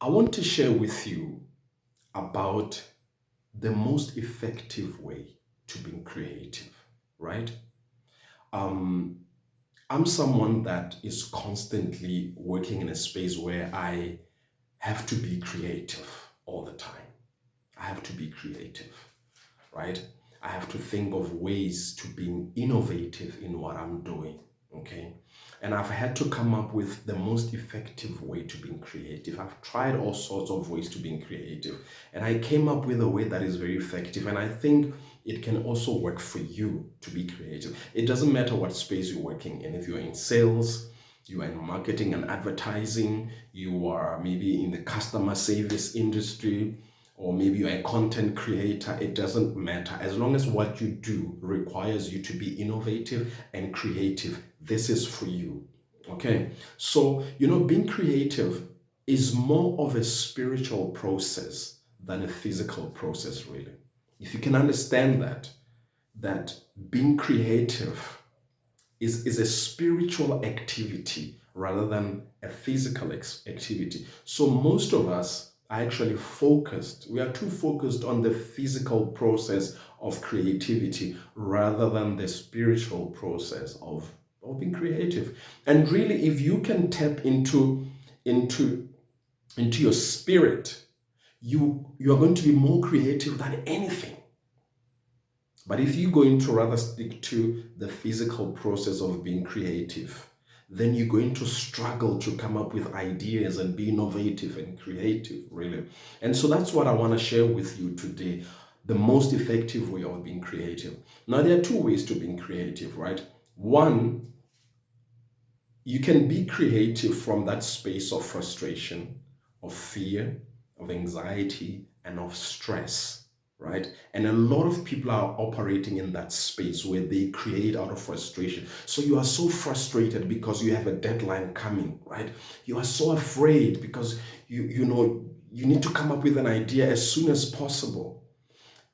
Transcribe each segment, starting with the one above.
I want to share with you about the most effective way to being creative, right? Um, I'm someone that is constantly working in a space where I have to be creative all the time. I have to be creative, right? I have to think of ways to being innovative in what I'm doing, okay? And I've had to come up with the most effective way to being creative. I've tried all sorts of ways to being creative, and I came up with a way that is very effective. And I think it can also work for you to be creative. It doesn't matter what space you're working in. If you're in sales, you are in marketing and advertising, you are maybe in the customer service industry, or maybe you're a content creator, it doesn't matter. As long as what you do requires you to be innovative and creative, this is for you. Okay. So, being creative is more of a spiritual process than a physical process, really. If you can understand that being creative is a spiritual activity rather than a physical activity. So most of us are actually we are too focused on the physical process of creativity rather than the spiritual process of being creative. And really, if you can tap into into your spirit, you are going to be more creative than anything. But if you're going to rather stick to the physical process of being creative, then you're going to struggle to come up with ideas and be innovative and creative, really. And so that's what I want to share with you today, the most effective way of being creative. Now, there are two ways to being creative, right? One, you can be creative from that space of frustration, of fear, of anxiety, and of stress, right? And a lot of people are operating in that space where they create out of frustration. So you are so frustrated because you have a deadline coming, right? You are so afraid because you need to come up with an idea as soon as possible,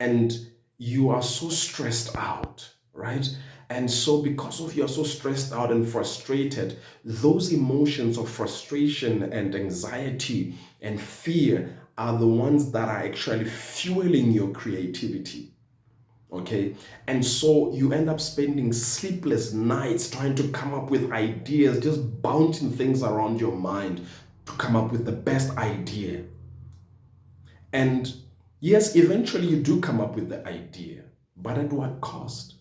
and you are so stressed out, right? And so, because of you're so stressed out and frustrated, those emotions of frustration and anxiety and fear are the ones that are actually fueling your creativity. Okay. And so you end up spending sleepless nights trying to come up with ideas, just bouncing things around your mind to come up with the best idea. And yes, eventually you do come up with the idea, but at what cost?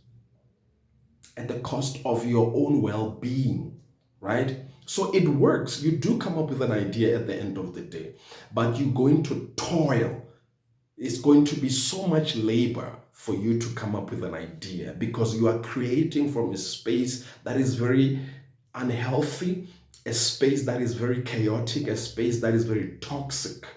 At the cost of your own well being, right? So it works. You do come up with an idea at the end of the day, but you're going to toil. It's going to be so much labor for you to come up with an idea because you are creating from a space that is very unhealthy, a space that is very chaotic, a space that is very toxic.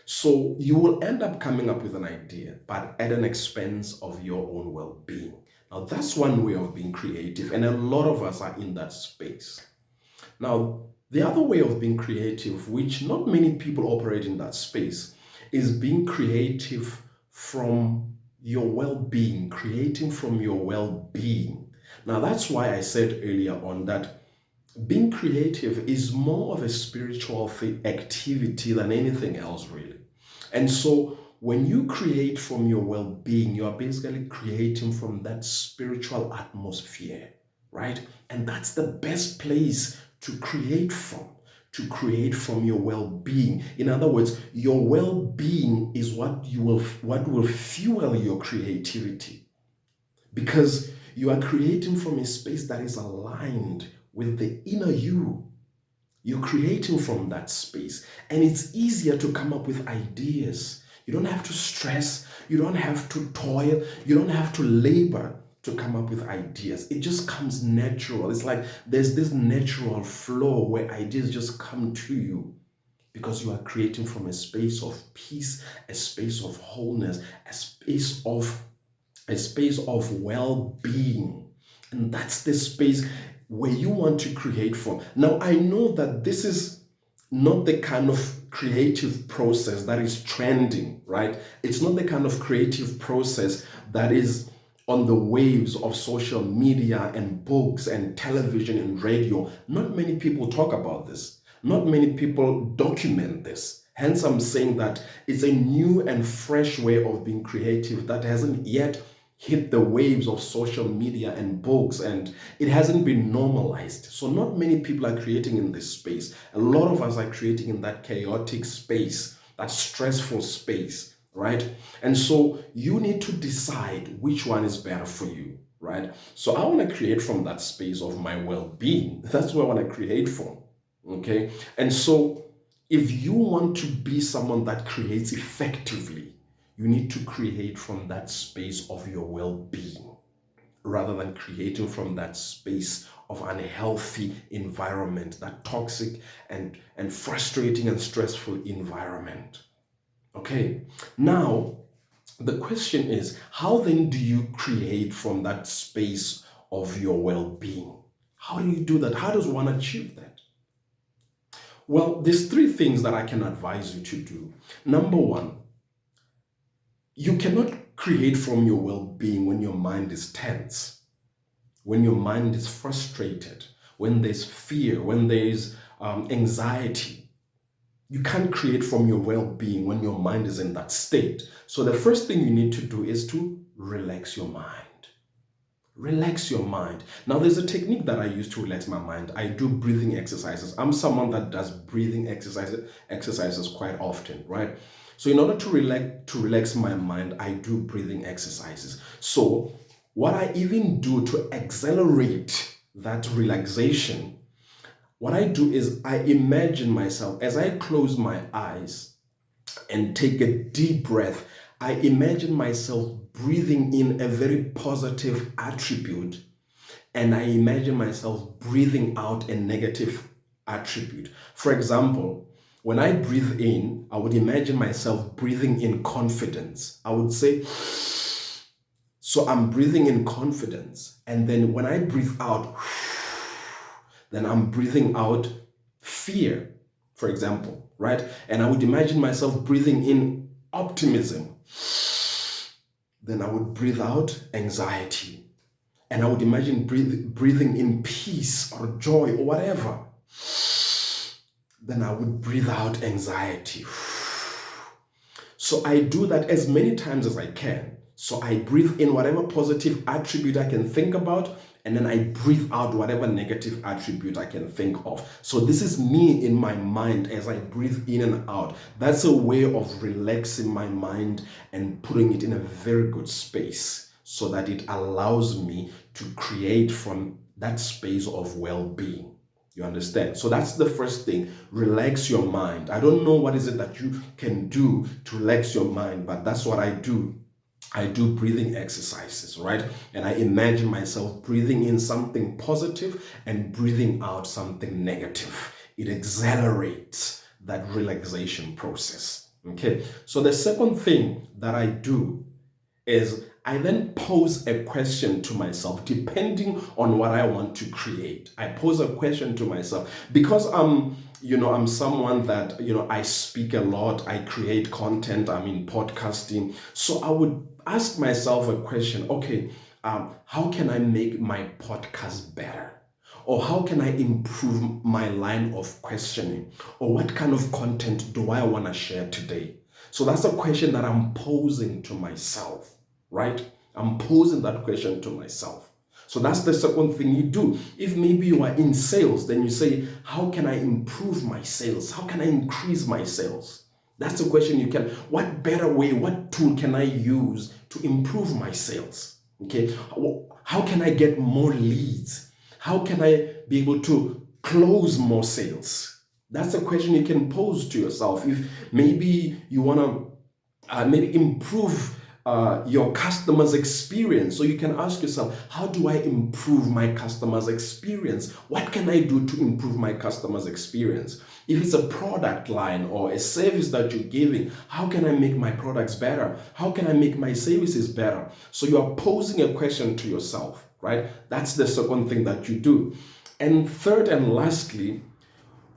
So you will end up coming up with an idea, but at an expense of your own well being. Now, that's one way of being creative, and a lot of us are in that space. Now, the other way of being creative, which not many people operate in that space, is being creative from your well being, creating from your well being. Now, that's why I said earlier on that being creative is more of a spiritual activity than anything else, really. And so when you create from your well-being, you are basically creating from that spiritual atmosphere, right? And that's the best place to create from your well-being. In other words, your well-being is what will fuel your creativity, because you are creating from a space that is aligned with the inner you. You're creating from that space, and it's easier to come up with ideas. You don't have to stress, you don't have to toil, you don't have to labor to come up with ideas. It just comes natural. It's like there's this natural flow where ideas just come to you because you are creating from a space of peace, a space of wholeness, a space of well-being. And that's the space where you want to create from. Now, I know that this is not the kind of creative process that is trending, right? It's not the kind of creative process that is on the waves of social media and books and television and radio. Not many people talk about this. Not many people document this. Hence, I'm saying that it's a new and fresh way of being creative that hasn't yet hit the waves of social media and books, and it hasn't been normalized. So not many people are creating in this space. A lot of us are creating in that chaotic space, that stressful space, right? And so you need to decide which one is better for you, right? So I want to create from that space of my well-being. That's where I want to create from. Okay. And so if you want to be someone that creates effectively, you need to create from that space of your well-being rather than creating from that space of unhealthy environment, that toxic and frustrating and stressful environment. Okay. Now, the question is, how then do you create from that space of your well-being? How do you do that? How does one achieve that? Well, there's three things that I can advise you to do. Number one, you cannot create from your well-being when your mind is tense, when your mind is frustrated, when there's fear, when there's anxiety. You can't create from your well-being when your mind is in that state. So the first thing you need to do is to relax your mind. Relax your mind. Now, there's a technique that I use to relax my mind. I do breathing exercises. I'm someone that does breathing exercises quite often, right? So in order to relax my mind, I do breathing exercises. So what I even do to accelerate that relaxation, what I do is I imagine myself as I close my eyes and take a deep breath. I imagine myself breathing in a very positive attribute, and I imagine myself breathing out a negative attribute. For example, when I breathe in, I would imagine myself breathing in confidence. I would say, so I'm breathing in confidence. And then when I breathe out, then I'm breathing out fear, for example, right? And I would imagine myself breathing in optimism. Then I would breathe out anxiety. And I would imagine breathing in peace or joy or whatever. Then I would breathe out anxiety. So I do that as many times as I can. So I breathe in whatever positive attribute I can think about, and then I breathe out whatever negative attribute I can think of. So this is me in my mind as I breathe in and out. That's a way of relaxing my mind and putting it in a very good space so that it allows me to create from that space of well-being. You understand? So that's the first thing. Relax your mind. I don't know what is it that you can do to relax your mind, but that's what I do. I do breathing exercises, right? And I imagine myself breathing in something positive and breathing out something negative. It accelerates that relaxation process. Okay. So the second thing that I do is I then pose a question to myself depending on what I want to create. I pose a question to myself because I'm someone that, I speak a lot, I create content, I'm in podcasting. So I would ask myself a question, okay, how can I make my podcast better? Or how can I improve my line of questioning? Or what kind of content do I want to share today? So that's a question that I'm posing to myself, right? I'm posing that question to myself. So that's the second thing you do. If maybe you are in sales, then you say, how can I improve my sales? How can I increase my sales? That's a question you can. What better way, what tool can I use to improve my sales? Okay. How can I get more leads? How can I be able to close more sales? That's a question you can pose to yourself. If maybe you want to maybe improve your customer's experience. So you can ask yourself, how do I improve my customer's experience? What can I do to improve my customer's experience? If it's a product line or a service that you're giving, how can I make my products better? How can I make my services better? So you are posing a question to yourself, right? That's the second thing that you do. And third and lastly,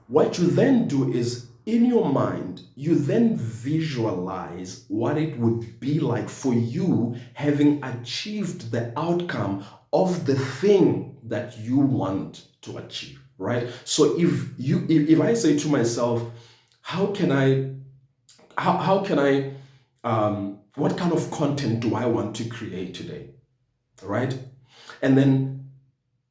what you then do is in your mind, you then visualize what it would be like for you having achieved the outcome of the thing that you want to achieve. right? So if I say to myself, how can I how can I what kind of content do I want to create today, right? And then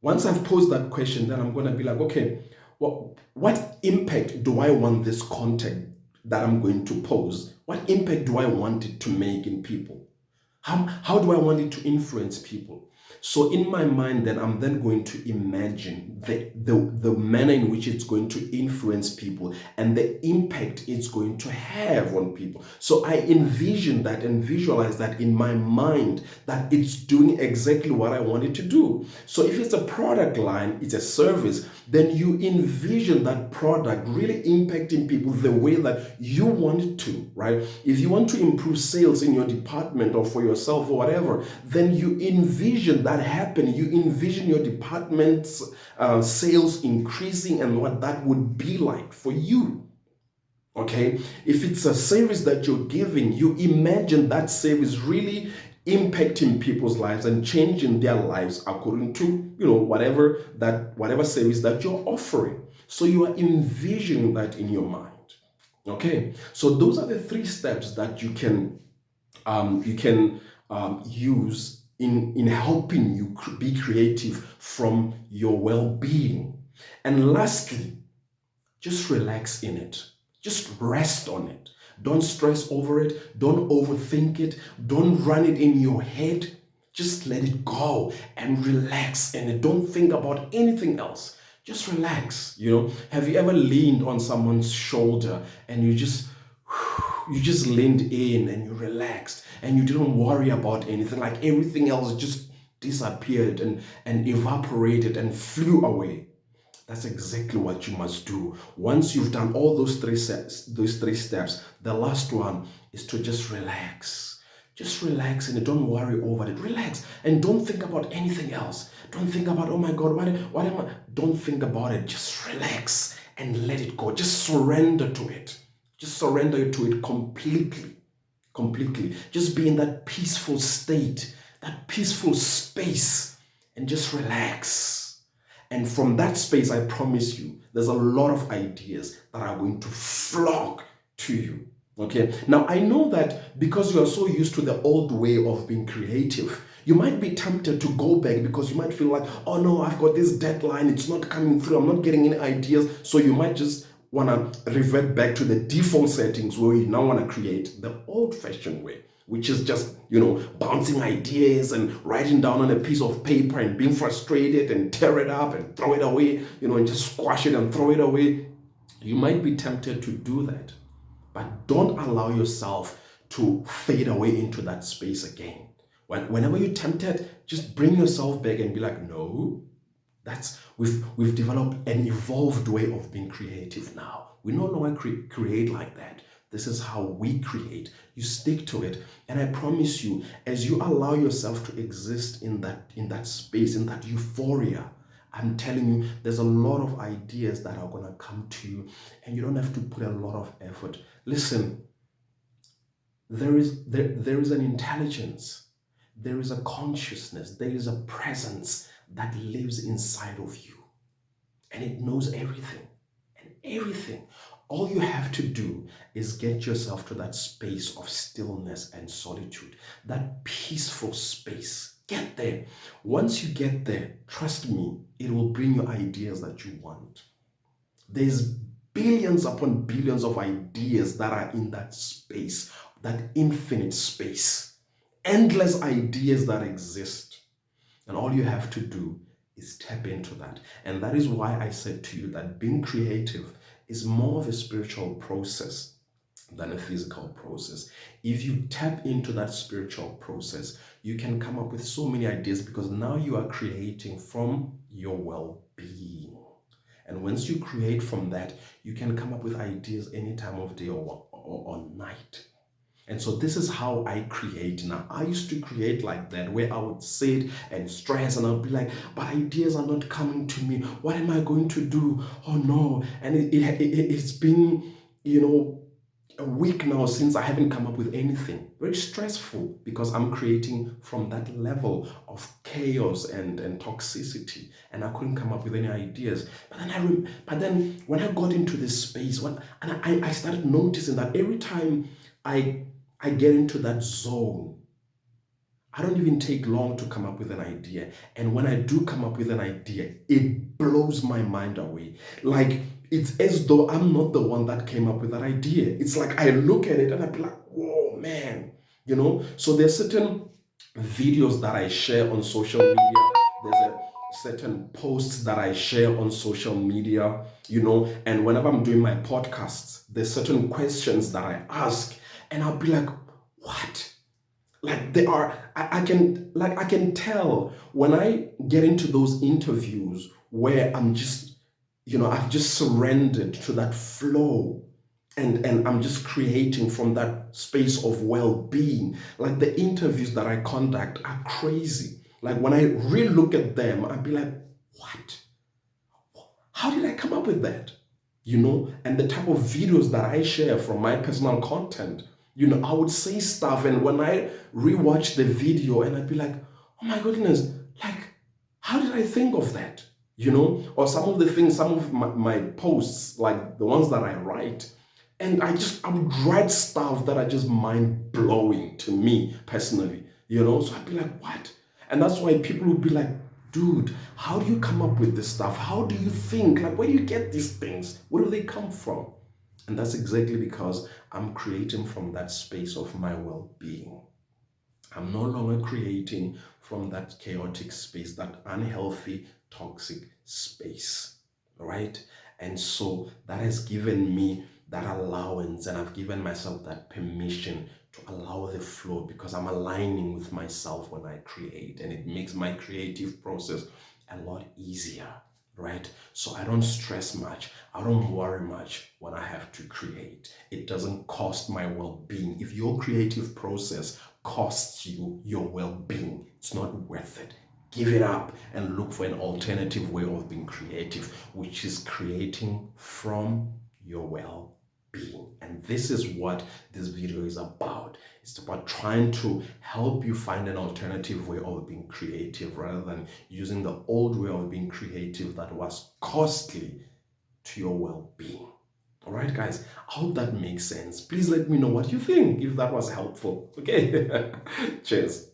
once I've posed that question, then I'm going to be like, okay, what impact do I want this content that I'm going to pose? What impact do I want it to make in people? How do I want it to influence people? So in my mind, then I'm then going to imagine the manner in which it's going to influence people and the impact it's going to have on people. So I envision that and visualize that in my mind, that it's doing exactly what I want it to do. So if it's a product line, it's a service, then you envision that product really impacting people the way that you want it to, right? If you want to improve sales in your department or for yourself or whatever, then you envision that happening. You envision your department's sales increasing and what that would be like for you. Okay, if it's a service that you're giving, you imagine that service really impacting people's lives and changing their lives according to whatever service that you're offering. So you are envisioning that in your mind. Okay, so those are the three steps that you can use in helping you be creative from your well-being. And lastly, just relax in it. Just rest on it. Don't stress over it. Don't overthink it. Don't run it in your head. Just let it go and relax in it. Don't think about anything else. Just relax. Have you ever leaned on someone's shoulder and you just leaned in and you relaxed and you didn't worry about anything, like everything else just disappeared and evaporated and flew away? That's exactly what you must do. Once you've done all those three steps, the last one is to just relax. Just relax and don't worry over it. Relax and don't think about anything else. Don't think about, oh my God, what am I? Don't think about it. Just relax and let it go. Just surrender to it. Just surrender to it completely. Completely. Just be in that peaceful state, that peaceful space, and just relax. And from that space, I promise you, there's a lot of ideas that are going to flock to you. Okay. Now, I know that because you are so used to the old way of being creative, you might be tempted to go back because you might feel like, oh no, I've got this deadline. It's not coming through. I'm not getting any ideas. So you might just want to revert back to the default settings where you now want to create the old-fashioned way, which is just, bouncing ideas and writing down on a piece of paper and being frustrated and tear it up and throw it away, and just squash it and throw it away. You might be tempted to do that, but don't allow yourself to fade away into that space again. Whenever you're tempted, just bring yourself back and be like, no, we've developed an evolved way of being creative now. We no longer create like that. This is how we create. You stick to it. And I promise you, as you allow yourself to exist in that space, in that euphoria, I'm telling you, there's a lot of ideas that are going to come to you, and you don't have to put a lot of effort. Listen, there is an intelligence, there is a consciousness, there is a presence that lives inside of you, and it knows everything and everything. All you have to do is get yourself to that space of stillness and solitude, that peaceful space. Get there. Once you get there, trust me, it will bring you ideas that you want. There's billions upon billions of ideas that are in that space, that infinite space. Endless ideas that exist. And all you have to do is tap into that. And that is why I said to you that being creative is more of a spiritual process than a physical process. If you tap into that spiritual process, you can come up with so many ideas because now you are creating from your well-being. And once you create from that, you can come up with ideas any time of day or night. And so this is how I create now. I used to create like that, where I would sit and stress and I'll be like, but ideas are not coming to me. What am I going to do? Oh no. And it's been, a week now since I haven't come up with anything. Very stressful because I'm creating from that level of chaos and toxicity, and I couldn't come up with any ideas. But then when I got into this space, I started noticing that every time I get into that zone, I don't even take long to come up with an idea. And when I do come up with an idea, it blows my mind away. Like, it's as though I'm not the one that came up with that idea. It's like I look at it and I be like, whoa, man. So there's certain videos that I share on social media. There's a certain posts that I share on social media, and whenever I'm doing my podcasts, there's certain questions that I ask, and I'll be like, what? Like, they are, I can tell when I get into those interviews where I'm just, I've just surrendered to that flow, and I'm just creating from that space of well-being. Like, the interviews that I conduct are crazy. Like, when I really look at them, I'd be like, what? How did I come up with that? And the type of videos that I share from my personal content, I would say stuff, and when I rewatch the video, and I'd be like, oh my goodness, like, how did I think of that? Or some of the things, some of my posts, like the ones that I write, and I would write stuff that are just mind blowing to me personally, So I'd be like, what? And that's why people would be like, dude, how do you come up with this stuff? How do you think? Like, where do you get these things? Where do they come from? And that's exactly because I'm creating from that space of my well-being. I'm no longer creating from that chaotic space, that unhealthy, toxic space, right? And so that has given me that allowance, and I've given myself that permission to allow the flow, because I'm aligning with myself when I create, and it makes my creative process a lot easier, right? So I don't stress much. I don't worry much when I have to create. It doesn't cost my well-being. If your creative process costs you your well-being, it's not worth it. Give it up and look for an alternative way of being creative, which is creating from your well-being. And this is what this video is about. It's about trying to help you find an alternative way of being creative, rather than using the old way of being creative that was costly to your well-being. All right, guys, I hope that makes sense. Please let me know what you think, if that was helpful. Okay. Cheers.